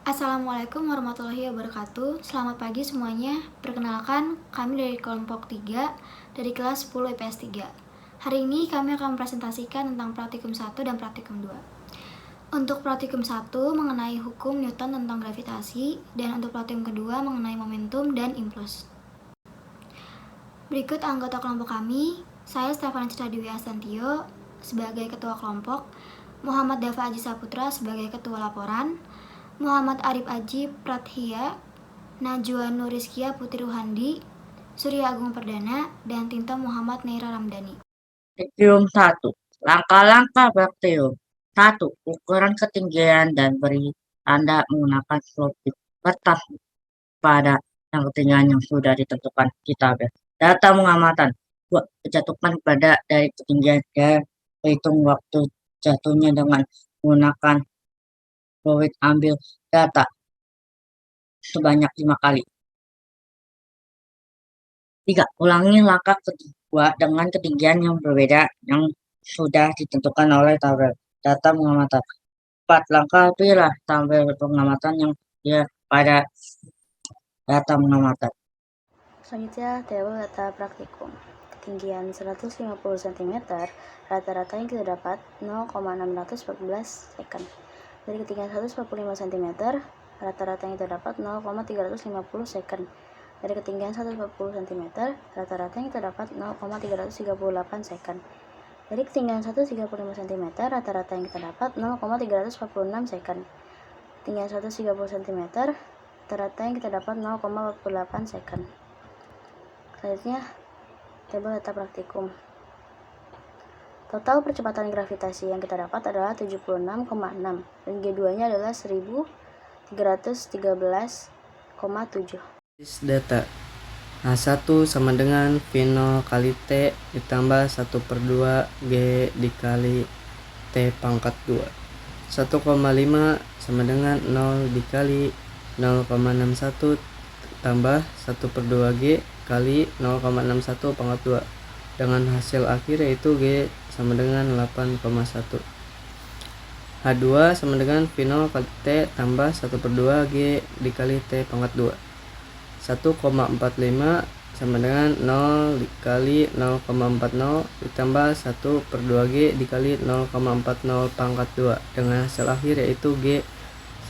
Assalamualaikum warahmatullahi wabarakatuh. Selamat pagi semuanya. Perkenalkan, kami dari kelompok 3 dari kelas 10 IPS 3. Hari ini kami akan mempresentasikan tentang praktikum 1 dan praktikum 2. Untuk praktikum 1 mengenai hukum Newton tentang gravitasi dan untuk praktikum kedua mengenai momentum dan impuls. Berikut anggota kelompok kami. Saya Stefan Citra Dewi Astantio sebagai ketua kelompok, Muhammad Dafa Aji Saputra sebagai ketua laporan, Muhammad Arif Aji Prathia, Najwa Nuriskia Putri Ruhandi, Surya Agung Perdana, dan Tinta Muhammad Neira Ramdhani. Praktikum 1. Langkah-langkah praktikum 1. Ukuran ketinggian dan beri tanda menggunakan flopit kertas pada yang ketinggian yang sudah ditentukan kita. Data mengamatan 2. Jatuhkan pada dari ketinggian dan hitung waktu jatuhnya dengan menggunakan fluid. Ambil data sebanyak 5 kali. 3. Ulangi langkah kedua dengan ketinggian yang berbeda yang sudah ditentukan oleh tabel data mengamatan. 4. Langkah pilih tabel pengamatan yang pada data mengamatan. Selanjutnya, tabel data praktikum. Ketinggian 150 cm, rata-rata yang kita dapat 0,614 second. Dari ketinggian 145 cm, rata-rata yang kita dapat 0,350 second. Dari ketinggian 140 cm, rata-rata yang kita dapat 0,338 second. Dari ketinggian 135 cm, rata-rata yang kita dapat 0,346 second. Ketinggian 130 cm, rata-rata yang kita dapat 0,48 second. Selanjutnya, tabel data praktikum. Total percepatan gravitasi yang kita dapat adalah 76,6 dan G2-nya adalah 1313,7. Data H1 sama dengan V0 kali T ditambah 1/2 G dikali T pangkat 2. 1,5 sama dengan 0 dikali 0,61 tambah 1/2 G kali 0,61 pangkat 2 dengan hasil akhir yaitu G sama dengan 8,1. H2 sama dengan V0 kali T tambah 1/2 G dikali T pangkat 2. 1,45 sama dengan 0 dikali 0,40 ditambah 1/2 G dikali 0,40 pangkat 2 dengan hasil akhir yaitu G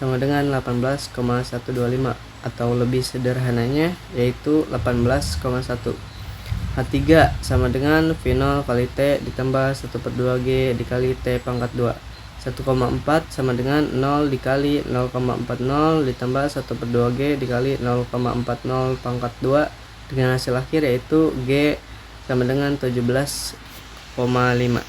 sama dengan 18,125 atau lebih sederhananya yaitu 18,1. H3 sama dengan V0 kali T ditambah 1/2 G dikali T pangkat 2. 1,4 sama dengan 0 dikali 0,40 ditambah 1/2 G dikali 0,40 pangkat 2 dengan hasil akhir yaitu G sama dengan 17,5.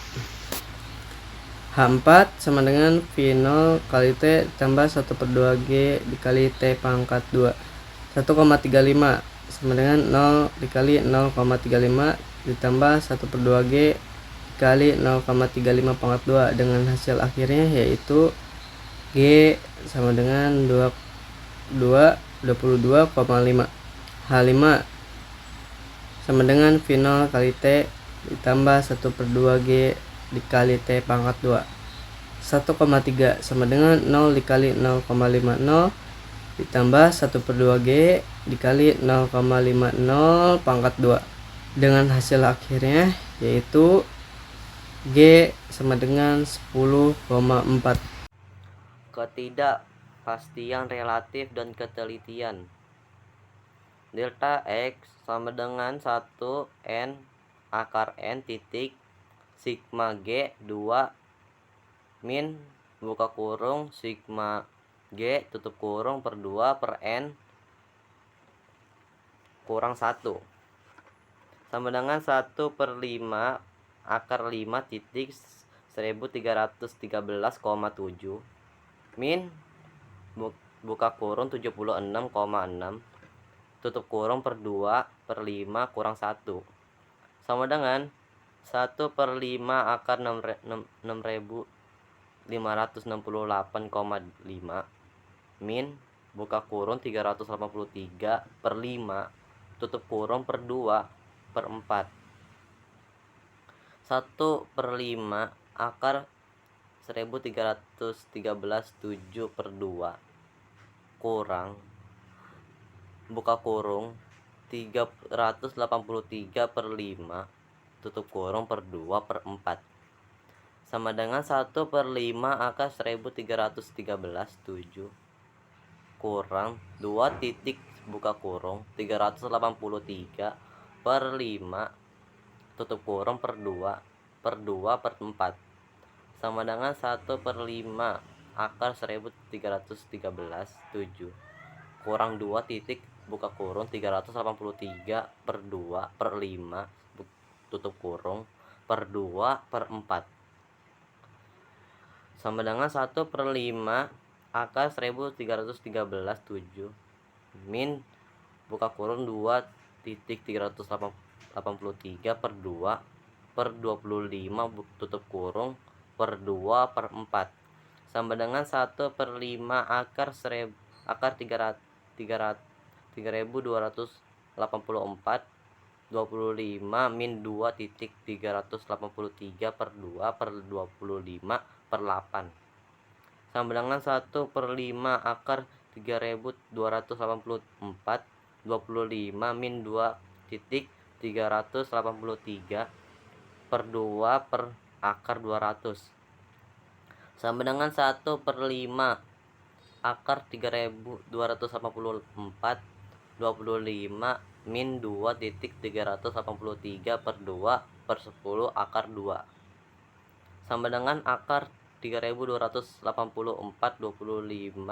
H4 sama dengan V0 kali T ditambah 1/2 G dikali T pangkat 2. 1,35 sama dengan 0 dikali 0,35 ditambah 1/2 G dikali 0,35 pangkat 2 dengan hasil akhirnya yaitu G sama dengan 22,5. H5 sama dengan V0 kali T ditambah 1/2 G dikali T pangkat 2. 1,3 sama dengan 0 dikali 0,50 ditambah 1/2 G dikali 0,50 pangkat 2 dengan hasil akhirnya yaitu G sama dengan 10,4. Ketidakpastian relatif dan ketelitian. Delta X sama dengan 1 N akar N titik sigma G 2 min buka kurung sigma G tutup kurung per 2 per N kurang 1 sama dengan 1/5 akar 5 titik 1313,7 min buka kurung 76,6 tutup kurung per 2 per 5 kurang 1 sama dengan 1/5 akar 6568,5 min buka kurung 383 per 5 tutup kurung per 2 per 4. 1/5 akar 1313,7 per 2 kurang buka kurung 383 per 5 tutup kurung per 2 per 4 sama dengan 1 per 5 akar 1313 7 kurang 2 titik buka kurung 383 per 5 tutup kurung per 2 per 2 per 4 sama dengan 1 per 5 akar 1313 7 kurang 2 titik buka kurung 383 per 2 per 5 tutup kurung per 2 per 4 sama dengan 1 per 5 akar 1313 7 min buka kurung 2 titik 383 per 2 per 25 tutup kurung per 2 per 4 sama dengan 1 per 5 akar 3284 25 min 2 titik 383 per 2 per 25 per 8 sama dengan 1 per 5 akar 3284 25 min 2 titik 383 per 2 per akar 200 sama dengan 1 per 5 akar 3284 25 min 2 titik 383 per 2 per 10 akar 2 sama dengan akar 3284 25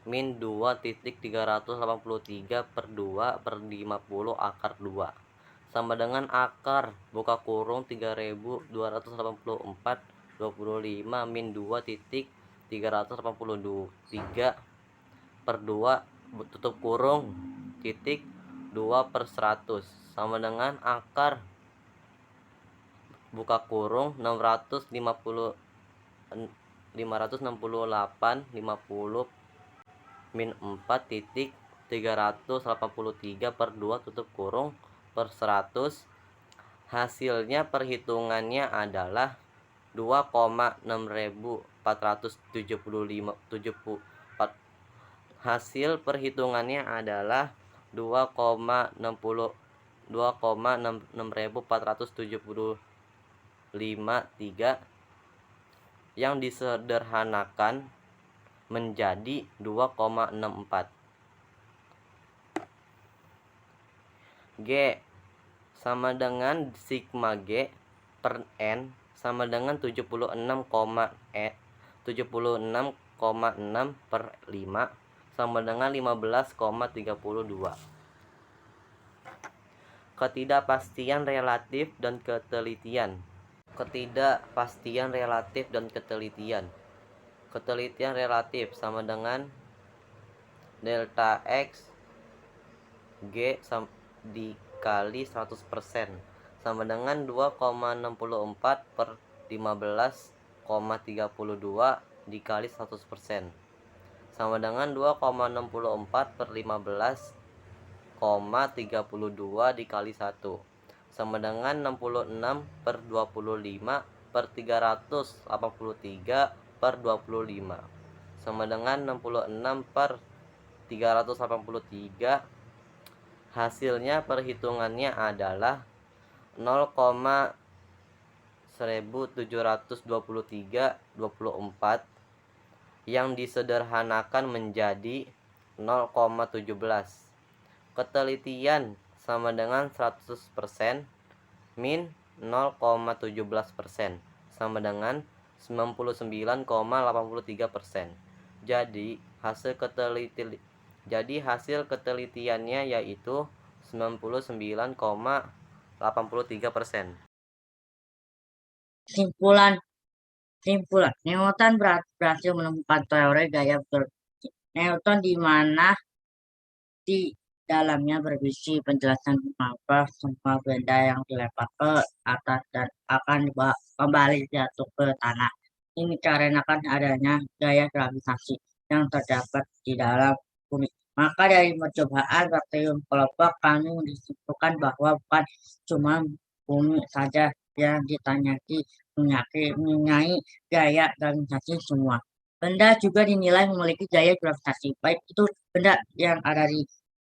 min 2 titik 383 per 2 per 50 akar 2 sama dengan akar buka kurung 3284 25 min 2 titik 383 per 2 tutup kurung titik 2 per 100 sama dengan akar buka kurung 568 50 min 4 titik 383 per 2 tutup kurung per 100 hasilnya perhitungannya adalah 2,6475 hasil perhitungannya adalah 2,6475 yang disederhanakan menjadi 2,64 G sama dengan sigma G per N sama dengan 76,6 per 5 sama dengan 15,32 ketidakpastian relatif dan ketelitian ketelitian relatif sama dengan delta X G dikali 100% sama dengan 2,64 per 15,32 dikali 100% sama dengan 2,64 per 15,32 dikali 1 sama dengan 66 per 25 per 383 per 25 sama dengan 66 per 383 hasilnya perhitungannya adalah 0,172324 yang disederhanakan menjadi 0,17 ketelitian sama dengan 100% min 0,17% sama dengan 99,83%. Jadi hasil ketelitiannya yaitu 99,83%. Simpulan Newton berhasil menemukan teori gaya gravitasi Newton di mana di dalamnya berisi penjelasan mengapa semua benda yang dilempar ke atas dan akan kembali jatuh ke tanah. Ini dikarenakan adanya gaya gravitasi yang terdapat di dalam bumi. Maka dari percobaan bakterium kelompok kami disimpulkan bahwa bukan cuma bumi saja yang ditanyaki mengenai gaya gravitasi semua Benda juga dinilai memiliki gaya gravitasi, baik itu benda yang ada di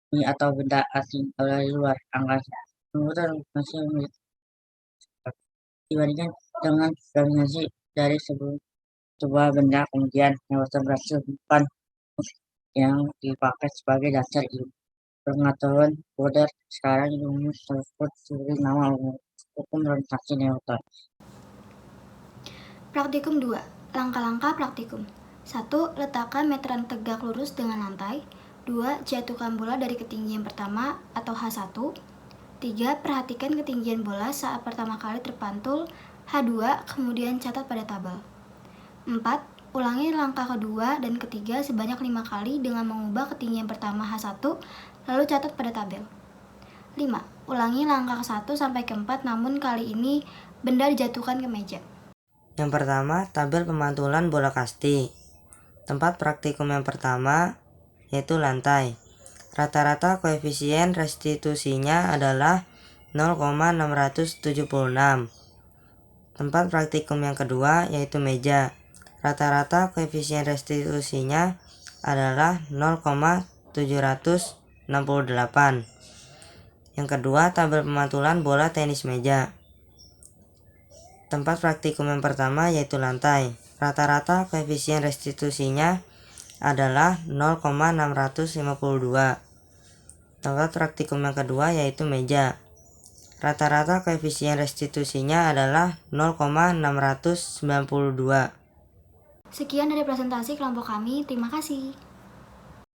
bumi atau benda asing atau dari luar angkasa. Menurut gravitasi memiliki dibandingkan dengan gravitasi dari sebuah benda, kemudian Newton berhasil menemukan yang dipakai sebagai dasar ilmu pengetahuan modern sekarang yang umum tersebut diberi nama hukum gravitasi Newton. Praktikum 2. Langkah-langkah praktikum. 1. Letakkan meteran tegak lurus dengan lantai. 2. Jatuhkan bola dari ketinggian pertama atau H1. 3. Perhatikan ketinggian bola saat pertama kali terpantul H2, kemudian catat pada tabel. 4. Ulangi langkah kedua dan ketiga sebanyak 5 kali dengan mengubah ketinggian pertama H1, lalu catat pada tabel. 5. Ulangi langkah ke-1 sampai ke-4, namun kali ini benda dijatuhkan ke meja. Yang pertama, tabel pemantulan bola kasti. Tempat praktikum yang pertama yaitu lantai. Rata-rata koefisien restitusinya adalah 0,676. Tempat praktikum yang kedua yaitu meja. Rata-rata koefisien restitusinya adalah 0,768. Yang kedua, tabel pemantulan bola tenis meja. Tempat praktikum yang pertama yaitu lantai. Rata-rata koefisien restitusinya adalah 0,652. Tempat praktikum yang kedua yaitu meja. Rata-rata koefisien restitusinya adalah 0,692. Sekian dari presentasi kelompok kami. Terima kasih.